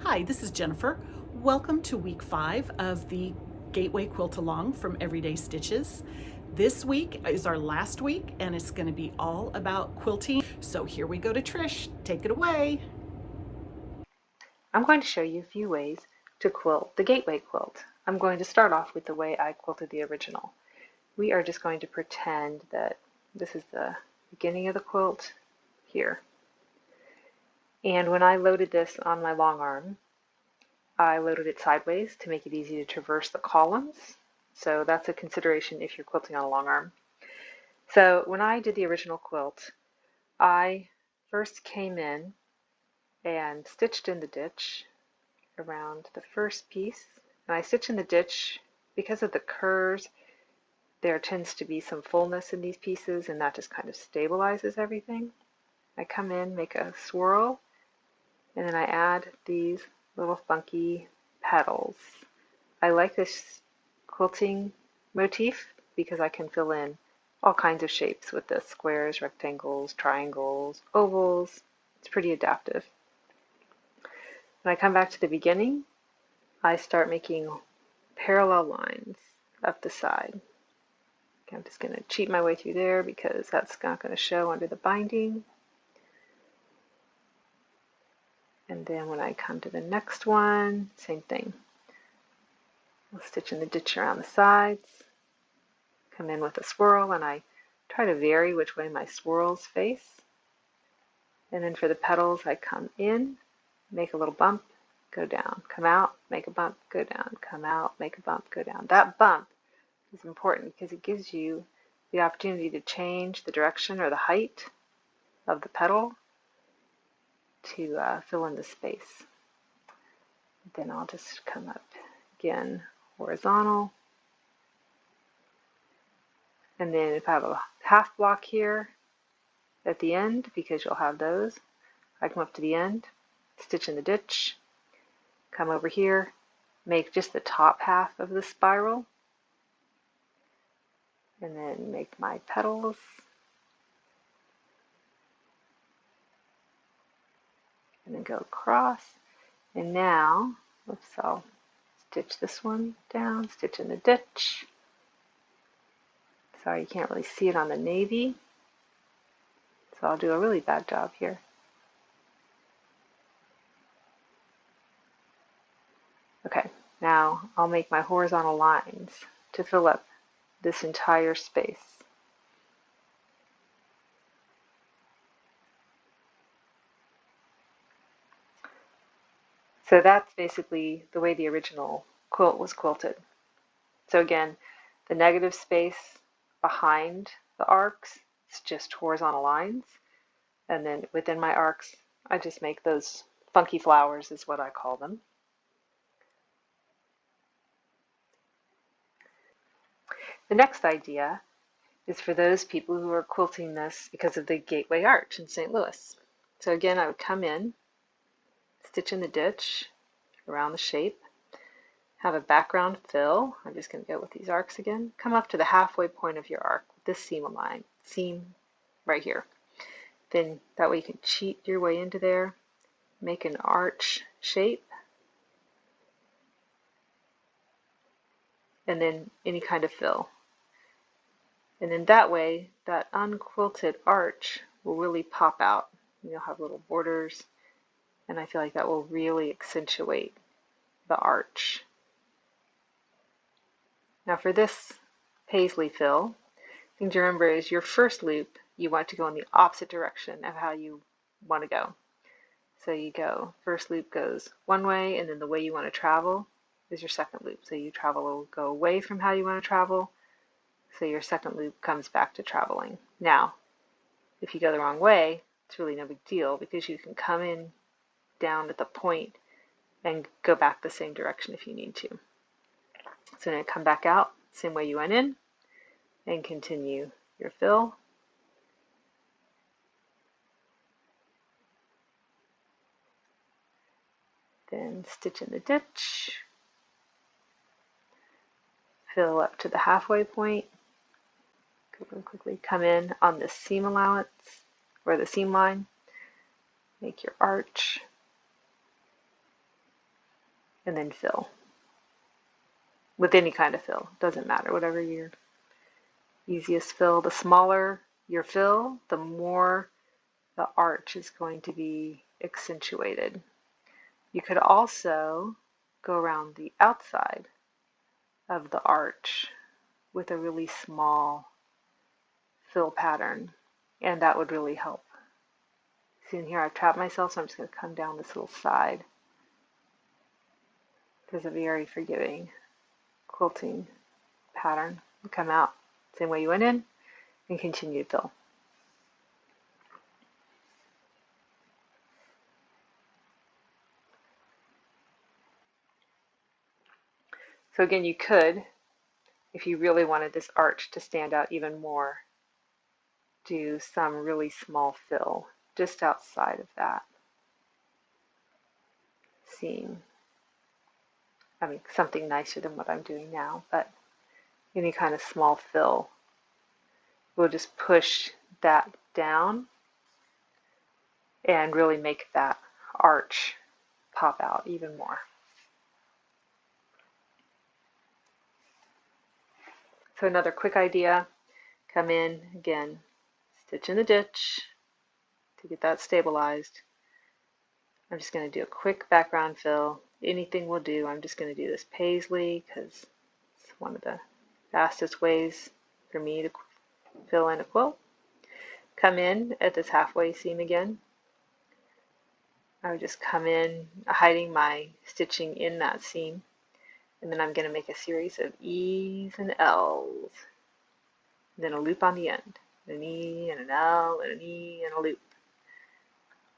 Hi, this is Jennifer. Welcome to week 5 of the Gateway Quilt Along from Everyday Stitches. This week is our last week and it's going to be all about quilting. So here we go to Trish. Take it away. I'm going to show you a few ways to quilt the Gateway quilt. I'm going to start off with the way I quilted the original. We are just going to pretend that this is the beginning of the quilt here. And when I loaded this on my long arm, I loaded it sideways to make it easy to traverse the columns. So that's a consideration if you're quilting on a long arm. So when I did the original quilt, I first came in and stitched in the ditch around the first piece. And I stitch in the ditch because of the curves. There tends to be some fullness in these pieces, and that just kind of stabilizes everything. I come in, make a swirl, and then I add these little funky petals. I like this quilting motif because I can fill in all kinds of shapes with this: squares, rectangles, triangles, ovals. It's pretty adaptive. When I come back to the beginning, I start making parallel lines up the side. Okay, I'm just going to cheat my way through there because that's not going to show under the binding. And then when I come to the next one, same thing. I'll stitch in the ditch around the sides, come in with a swirl, and I try to vary which way my swirls face. And then for the petals, I come in, make a little bump, go down, come out, make a bump, go down, come out, make a bump, go down. That bump is important because it gives you the opportunity to change the direction or the height of the petal to fill in the space. Then I'll just come up again horizontal. And then if I have a half block here at the end, because you'll have those, I come up to the end, stitch in the ditch, come over here, make just the top half of the spiral, and then make my petals. And then go across. And now, oops, I'll stitch this one down, stitch in the ditch. Sorry, you can't really see it on the navy. So I'll do a really bad job here. Okay, now I'll make my horizontal lines to fill up this entire space. So that's basically the way the original quilt was quilted. So again, the negative space behind the arcs is just horizontal lines. And then within my arcs, I just make those funky flowers is what I call them. The next idea is for those people who are quilting this because of the Gateway Arch in St. Louis. So again, I would come in, stitch in the ditch around the shape, have a background fill. I'm just going to go with these arcs again. Come up to the halfway point of your arc with this seam right here. Then that way you can cheat your way into there, make an arch shape, and then any kind of fill. And then that way, that unquilted arch will really pop out. You'll have little borders, and I feel like that will really accentuate the arch. Now for this paisley fill, the thing to remember is your first loop, you want to go in the opposite direction of how you want to go. So you go, first loop goes one way, and then the way you want to travel is your second loop. So you go away from how you want to travel, so your second loop comes back to traveling. Now, if you go the wrong way, it's really no big deal because you can come in down at the point and go back the same direction if you need to. So now come back out, same way you went in, and continue your fill. Then stitch in the ditch, fill up to the halfway point, go real quickly, come in on the seam allowance or the seam line, make your arch, and then fill with any kind of fill. Doesn't matter, whatever your easiest fill. The smaller your fill, the more the arch is going to be accentuated. You could also go around the outside of the arch with a really small fill pattern, and that would really help. See, in here I've trapped myself, so I'm just going to come down this little side. There's a very forgiving quilting pattern. Come out same way you went in and continue to fill. So again, you could, if you really wanted this arch to stand out even more, do some really small fill just outside of that seam. I mean, something nicer than what I'm doing now, but any kind of small fill will just push that down and really make that arch pop out even more. So another quick idea, come in again, stitch in the ditch to get that stabilized. I'm just going to do a quick background fill. Anything will do. I'm just going to do this paisley because it's one of the fastest ways for me to fill in a quilt. Come in at this halfway seam again. I would just come in hiding my stitching in that seam, and then I'm going to make a series of E's and L's, and then a loop on the end, an E and an L and an E and a loop,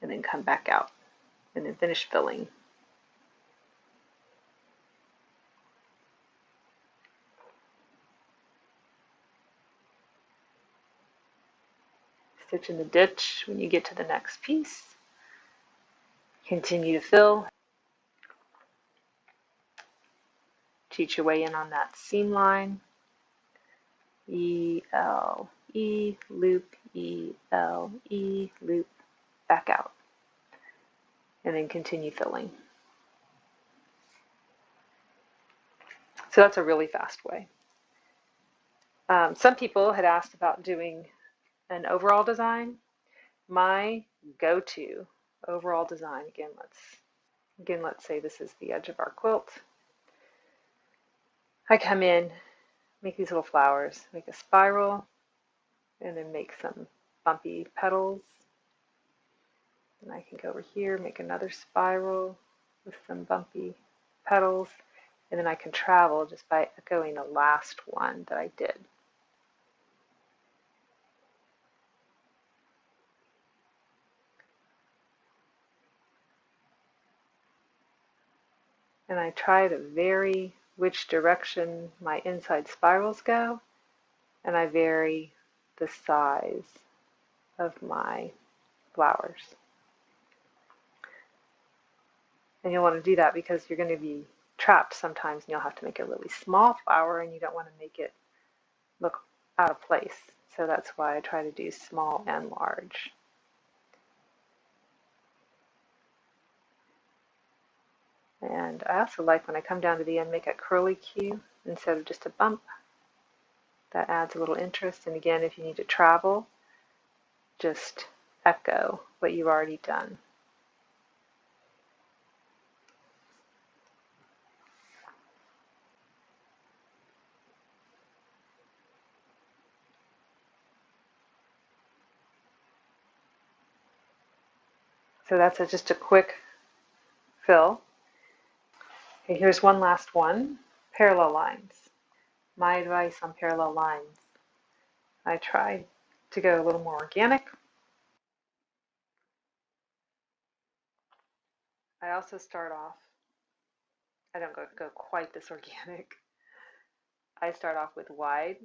and then come back out and then finish filling. Stitch in the ditch when you get to the next piece. Continue to fill. Cheat your way in on that seam line. E, L, E, loop, E, L, E, loop, back out. And then continue filling. So that's a really fast way. Some people had asked about doing an overall design. My go-to overall design, again, let's say this is the edge of our quilt. I come in, make these little flowers, make a spiral, and then make some bumpy petals. And I can go over here, make another spiral with some bumpy petals, and then I can travel just by echoing the last one that I did. And I try to vary which direction my inside spirals go, and I vary the size of my flowers. And you'll want to do that because you're going to be trapped sometimes, and you'll have to make a really small flower, and you don't want to make it look out of place. So that's why I try to do small and large. And I also like when I come down to the end, make a curly Q instead of just a bump. That adds a little interest. And again, if you need to travel, just echo what you've already done. So that's just a quick fill. Okay, here's one last one, parallel lines. My advice on parallel lines, I tried to go a little more organic. I also start off, I don't go quite this organic. I start off with wide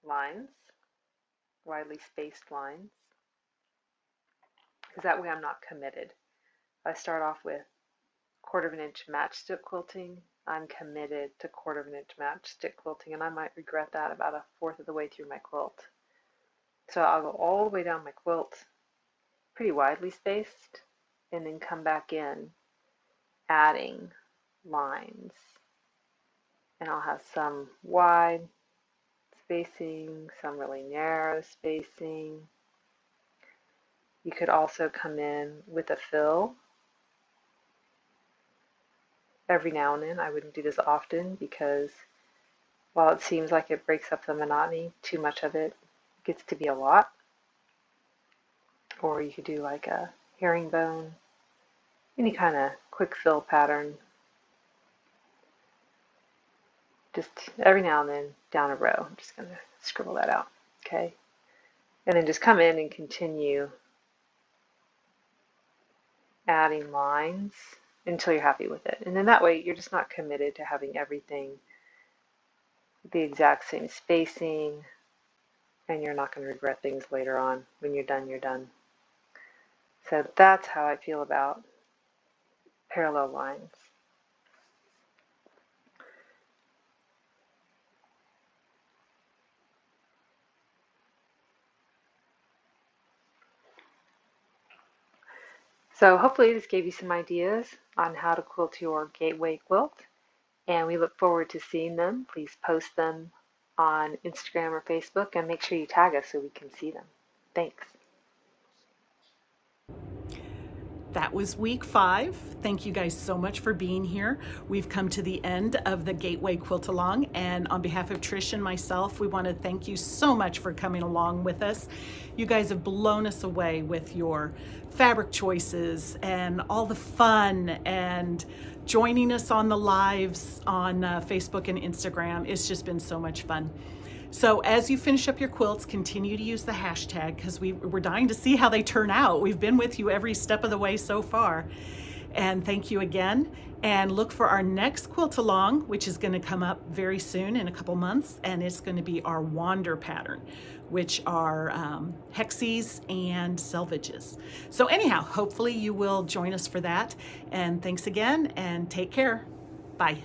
lines, widely spaced lines, because that way I'm not committed. I start off with 1/4 of an inch matchstick quilting. I'm committed to 1/4 of an inch matchstick quilting, and I might regret that about 1/4 of the way through my quilt. So I'll go all the way down my quilt, pretty widely spaced, and then come back in, adding lines. And I'll have some wide spacing, some really narrow spacing. You could also come in with a fill every now and then. I wouldn't do this often because while it seems like it breaks up the monotony, too much of it gets to be a lot. Or you could do like a herringbone, any kind of quick fill pattern, just every now and then down a row. I'm just going to scribble that out, okay? And then just come in and continue adding lines until you're happy with it. And then that way you're just not committed to having everything the exact same spacing, and you're not going to regret things later on. When you're done, you're done. So that's how I feel about parallel lines. So hopefully this gave you some ideas on how to quilt your gateway quilt, and we look forward to seeing them. Please post them on Instagram or Facebook, and make sure you tag us so we can see them. Thanks. That was week 5. Thank you guys so much for being here. We've come to the end of the Gateway Quilt Along, and on behalf of Trish and myself, we want to thank you so much for coming along with us. You guys have blown us away with your fabric choices and all the fun and joining us on the lives on Facebook and Instagram. It's just been so much fun. So as you finish up your quilts, continue to use the hashtag because we're dying to see how they turn out. We've been with you every step of the way so far. And thank you again. And look for our next quilt along, which is going to come up very soon in a couple months. And it's going to be our wander pattern, which are hexies and selvages. So anyhow, hopefully you will join us for that. And thanks again and take care. Bye.